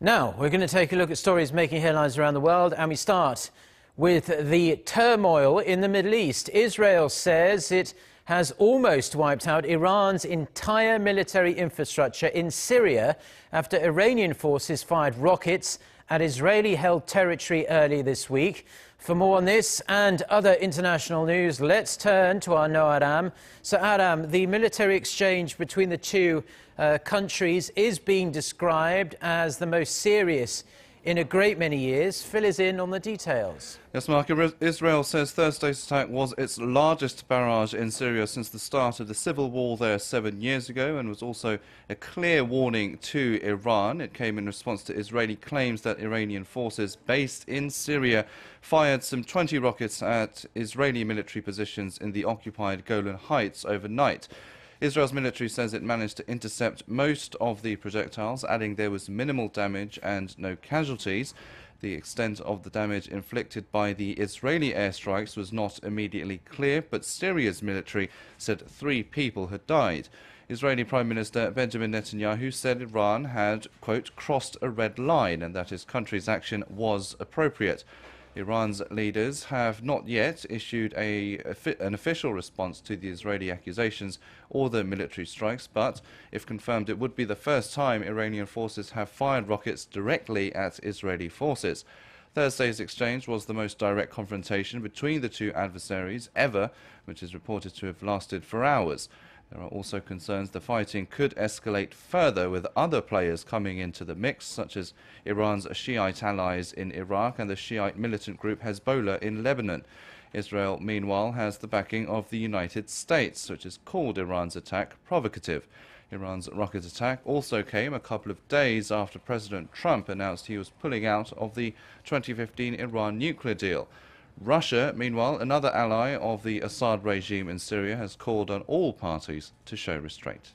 Now, we're going to take a look at stories making headlines around the world, and we start with the turmoil in the Middle East. Israel says it has almost wiped out Iran's entire military infrastructure in Syria after Iranian forces fired rockets at Israeli-held territory early this week. For more on this and other international news, let's turn to our Ro Aram. So, Aram, the military exchange between the two countries is being described as the most serious in a great many years. Fill us in on the details. Yes, Mark. Israel says Thursday's attack was its largest barrage in Syria since the start of the civil war there 7 years ago, and was also a clear warning to Iran. It came in response to Israeli claims that Iranian forces based in Syria fired some 20 rockets at Israeli military positions in the occupied Golan Heights overnight. Israel's military says it managed to intercept most of the projectiles, adding there was minimal damage and no casualties. The extent of the damage inflicted by the Israeli airstrikes was not immediately clear, but Syria's military said 3 people had died. Israeli Prime Minister Benjamin Netanyahu said Iran had, quote, crossed a red line and that his country's action was appropriate. Iran's leaders have not yet issued an official response to the Israeli accusations or the military strikes, but if confirmed, it would be the first time Iranian forces have fired rockets directly at Israeli forces. Thursday's exchange was the most direct confrontation between the two adversaries ever, which is reported to have lasted for hours. There are also concerns the fighting could escalate further, with other players coming into the mix, such as Iran's Shiite allies in Iraq and the Shiite militant group Hezbollah in Lebanon. Israel, meanwhile, has the backing of the United States, which has called Iran's attack provocative. Iran's rocket attack also came a couple of days after President Trump announced he was pulling out of the 2015 Iran nuclear deal. Russia, meanwhile, another ally of the Assad regime in Syria, has called on all parties to show restraint.